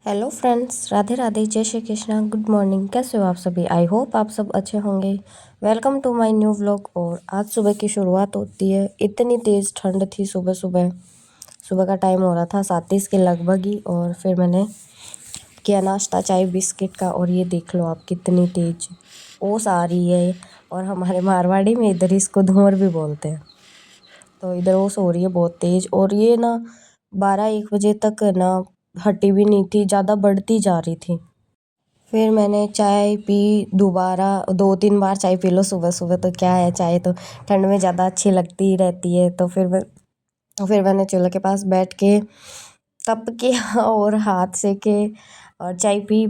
Hello friends, Radhe Radhe, जय Shri Krishna, good morning. कैसे हो आप सभी? आई होप आप सब अच्छे होंगे। Welcome to my new vlog. और आज सुबह की शुरुआत होती है। इतनी तेज़ ठंड थी सुबह सुबह। सुबह का टाइम हो रहा था 7:30 के लगभग ही। और फिर मैंने किया नाश्ता चाय बिस्किट का। और ये देख लो आप, कितनी तेज़ ओस आ रही है। और हमारे मारवाड़ी में इधर इसको धुंवर भी बोलते हैं। तो इधर ओस हो रही है बहुत तेज़। और ये ना 12-1 बजे तक ना हटी भी नहीं थी, ज़्यादा बढ़ती जा रही थी। फिर मैंने चाय पी दोबारा। 2-3 बार चाय पी लो सुबह सुबह तो क्या है, चाय तो ठंड में ज़्यादा अच्छी लगती ही रहती है। तो फिर मैंने चूल्हे के पास बैठ के तप किया और हाथ सेके और चाय पी।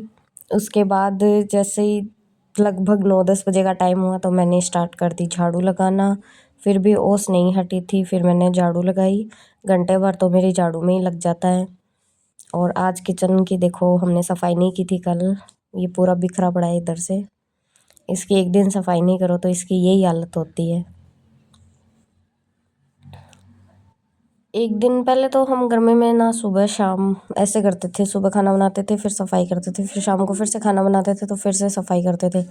उसके बाद जैसे ही लगभग 9-10 बजे का टाइम हुआ तो मैंने स्टार्ट कर दी झाड़ू लगाना। फिर भी ओस नहीं हटी थी। फिर मैंने झाड़ू लगाई। घंटे भर तो मेरी झाड़ू में ही लग जाता है। और आज किचन की देखो, हमने सफाई नहीं की थी कल। ये पूरा बिखरा पड़ा है इधर से। इसकी एक दिन सफाई नहीं करो तो इसकी यही हालत होती है। एक दिन पहले तो हम गर्मी में ना सुबह शाम ऐसे करते थे। सुबह खाना बनाते थे, फिर सफाई करते थे, फिर शाम को फिर से खाना बनाते थे तो फिर से सफाई करते थे।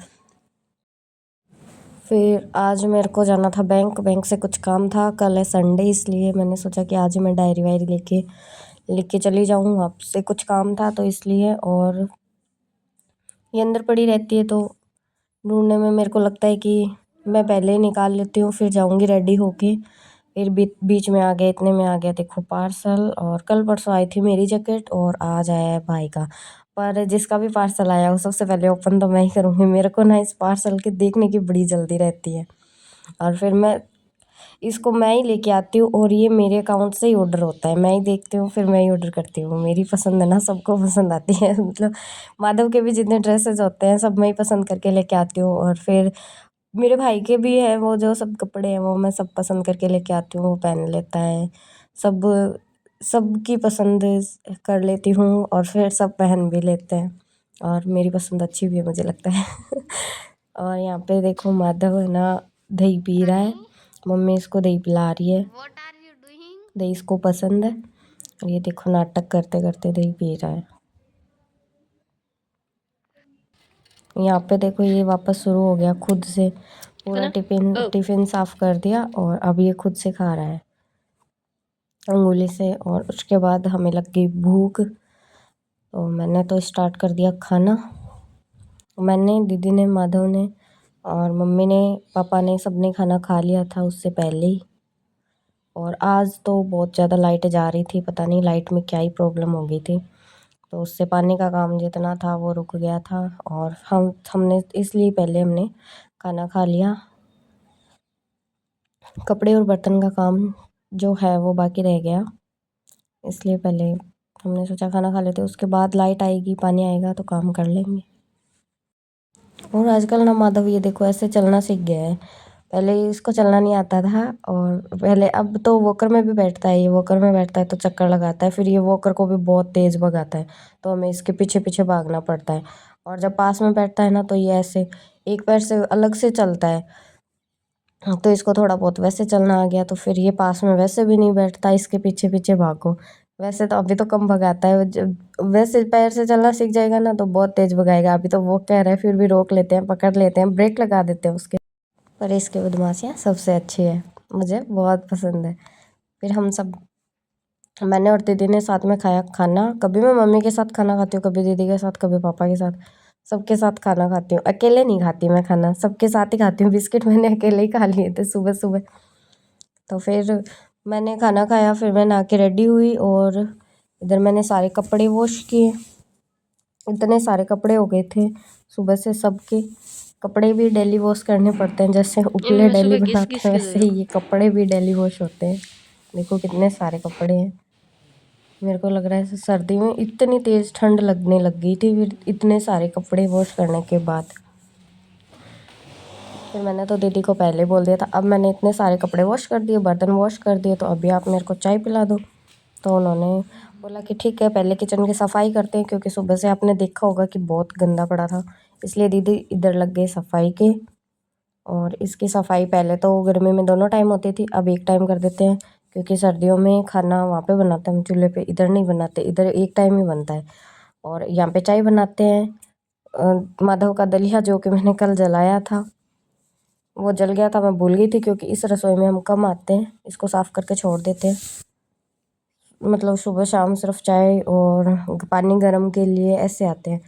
फिर आज मेरे को जाना था बैंक से कुछ काम था। कल है संडे, इसलिए मैंने सोचा कि आज मैं डायरी वायरी लिख के चली जाऊँ। आपसे कुछ काम था तो इसलिए। और ये अंदर पड़ी रहती है तो ढूंढने में मेरे को लगता है कि मैं पहले ही निकाल लेती हूँ, फिर जाऊँगी रेडी होके। फिर बीच में आ गया, इतने में आ गया देखो पार्सल। और कल परसों आई थी मेरी जैकेट और आज आया है भाई का। पर जिसका भी पार्सल आया वो सबसे पहले ओपन तो मैं ही करूँगी। मेरे को ना इस पार्सल के देखने की बड़ी जल्दी रहती है। और फिर इसको मैं ही लेके आती हूँ और ये मेरे अकाउंट से ही ऑर्डर होता है। मैं ही देखती हूँ, फिर मैं ही ऑर्डर करती हूँ। मेरी पसंद है ना, सबको पसंद आती है। मतलब माधव के भी जितने ड्रेसेस होते हैं सब मैं ही पसंद करके लेके आती हूँ। और फिर मेरे भाई के भी है, वो जो सब कपड़े हैं वो मैं सब पसंद करके लेके आती हूँ, वो पहन लेता है। सब सबकी पसंद कर लेती हूँ और फिर सब पहन भी लेते हैं। और मेरी पसंद अच्छी भी है मुझे लगता है। और यहाँ पे देखो माधव है ना, दही पी रहा है। मम्मी इसको दही पिला रही है। दही इसको पसंद है। और ये देखो नाटक करते करते दही पी रहा है। यहाँ पे देखो ये वापस शुरू हो गया खुद से। पूरा टिफिन साफ कर दिया और अब ये खुद से खा रहा है अंगुली से। और उसके बाद हमें लग गई भूख तो मैंने तो स्टार्ट कर दिया खाना। मैंने, दीदी ने, माधव ने और मम्मी ने, पापा ने, सबने खाना खा लिया था उससे पहले ही। और आज तो बहुत ज़्यादा लाइट जा रही थी, पता नहीं लाइट में क्या ही प्रॉब्लम हो गई थी। तो उससे पानी का काम जितना था वो रुक गया था। और हमने इसलिए पहले हमने खाना खा लिया। कपड़े और बर्तन का काम जो है वो बाकी रह गया, इसलिए पहले हमने सोचा खाना खा लेते, उसके बाद लाइट आएगी, पानी आएगा तो काम कर लेंगे। और आजकल ना माधव ये देखो ऐसे चलना सीख गया है। पहले इसको चलना नहीं आता था। और पहले, अब तो वॉकर में भी बैठता है। ये वॉकर में बैठता है तो चक्कर लगाता है, फिर ये वॉकर को भी बहुत तेज़ भगाता है तो हमें इसके पीछे पीछे भागना पड़ता है। और जब पास में बैठता है ना तो ये ऐसे एक पैर से अलग से चलता है। तो इसको थोड़ा बहुत वैसे चलना आ गया तो फिर ये पास में वैसे भी नहीं बैठता, इसके पीछे पीछे भागो। वैसे तो अभी तो कम भगाता है। जब वैसे पैर से चलना सीख जाएगा ना तो बहुत तेज़ भगाएगा। अभी तो वो कह रहा है, फिर भी रोक लेते हैं, पकड़ लेते हैं, ब्रेक लगा देते हैं उसके। पर इसकी बदमाशियाँ सबसे अच्छी है, मुझे बहुत पसंद है। फिर हम सब, मैंने और दीदी ने साथ में खाया खाना। कभी मैं मम्मी के साथ खाना खाती हूँ, कभी दीदी के साथ, कभी पापा के साथ। सबके साथ खाना खाती हूँ, अकेले नहीं खाती मैं खाना, सबके साथ ही खाती हूँ। बिस्किट मैंने अकेले ही खा लिए थे सुबह सुबह। तो फिर मैंने खाना खाया, फिर मैं नहा के रेडी हुई और इधर मैंने सारे कपड़े वॉश किए। इतने सारे कपड़े हो गए थे सुबह से। सबके कपड़े भी डेली वॉश करने पड़ते हैं, जैसे उपले डेली बनाते हैं वैसे ही ये कपड़े भी डेली वॉश होते हैं। देखो कितने सारे कपड़े हैं। मेरे को लग रहा है सर्दी में इतनी तेज़ ठंड लगने लग गई थी फिर इतने सारे कपड़े वॉश करने के बाद। फिर मैंने तो दीदी को पहले बोल दिया था, अब मैंने इतने सारे कपड़े वॉश कर दिए, बर्तन वॉश कर दिए, तो अभी आप मेरे को चाय पिला दो। तो उन्होंने बोला कि ठीक है, पहले किचन की सफाई करते हैं, क्योंकि सुबह से आपने देखा होगा कि बहुत गंदा पड़ा था। इसलिए दीदी इधर लग गए सफाई के। और इसकी सफाई पहले तो गर्मी में दोनों टाइम होती थी, अब एक टाइम कर देते हैं, क्योंकि सर्दियों में खाना वहाँ पे बनाते हैं हम चूल्हे पे, इधर नहीं बनाते, इधर एक टाइम ही बनता है। और यहाँ पे चाय बनाते हैं। माधव का दलिया जो कि मैंने कल जलाया था वो जल गया था, मैं भूल गई थी, क्योंकि इस रसोई में हम कम आते हैं, इसको साफ़ करके छोड़ देते हैं। मतलब सुबह शाम सिर्फ चाय और पानी गर्म के लिए ऐसे आते हैं।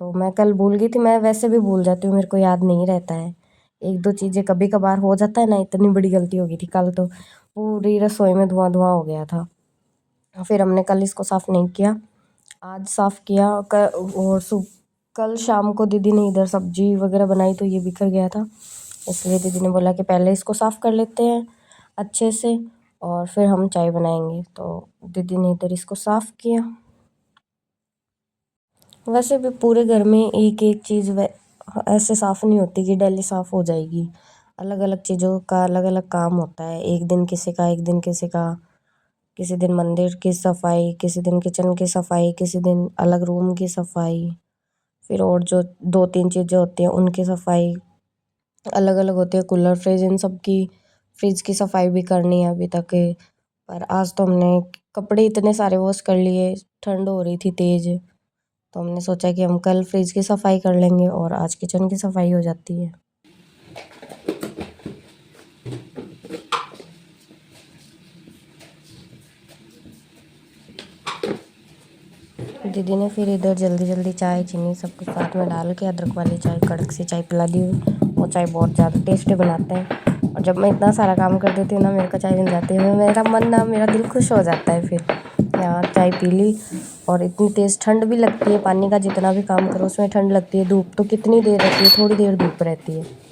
तो मैं कल भूल गई थी, मैं वैसे भी भूल जाती हूँ, मेरे को याद नहीं रहता है। एक दो चीज़ें कभी कभार हो जाता है ना, इतनी बड़ी गलती हो गई थी कल, तो पूरी रसोई में धुआं धुआं हो गया था। फिर हमने कल इसको साफ़ नहीं किया, आज साफ़ किया। और कल शाम को दीदी ने इधर सब्जी वगैरह बनाई तो ये बिखर गया था, इसलिए दीदी ने बोला कि पहले इसको साफ़ कर लेते हैं अच्छे से और फिर हम चाय बनाएंगे। तो दीदी ने इधर इसको साफ़ किया। वैसे भी पूरे घर में एक एक चीज़ ऐसे साफ़ नहीं होती कि डेली साफ़ हो जाएगी। अलग अलग चीज़ों का अलग अलग काम होता है, एक दिन किसी का, एक दिन किसी का। किसी दिन मंदिर की सफाई, किसी दिन किचन की सफाई, किसी दिन अलग रूम की सफाई, फिर और जो दो तीन चीज़ें होती हैं उनकी सफाई अलग अलग होती है। कूलर, फ्रिज, इन सब की, फ्रिज की सफाई भी करनी है अभी तक। पर आज तो हमने कपड़े इतने सारे वॉश कर लिए, ठंड हो रही थी तेज़, तो हमने सोचा कि हम कल फ्रिज की सफाई कर लेंगे और आज किचन की सफाई हो जाती है। दीदी ने फिर इधर जल्दी जल्दी चाय चीनी सब कुछ साथ में डाल के अदरक वाली चाय, कड़क सी चाय पिला दी। वो चाय बहुत ज़्यादा टेस्टी बनाते हैं, और जब मैं इतना सारा काम कर देती हूँ ना, मेरे को चाय मिल जाती है, मेरा मन ना, मेरा दिल खुश हो जाता है। फिर यहाँ चाय पी ली, और इतनी तेज़ ठंड भी लगती है, पानी का जितना भी काम करो उसमें ठंड लगती है। धूप तो कितनी देर रहती है, थोड़ी देर धूप रहती है।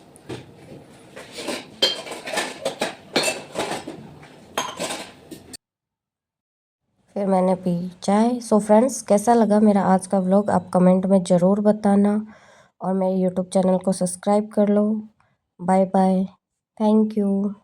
फिर मैंने पी चाय। सो फ्रेंड्स, कैसा लगा मेरा आज का व्लॉग आप कमेंट में ज़रूर बताना, और मेरे यूट्यूब चैनल को सब्सक्राइब कर लो। Bye bye, thank you.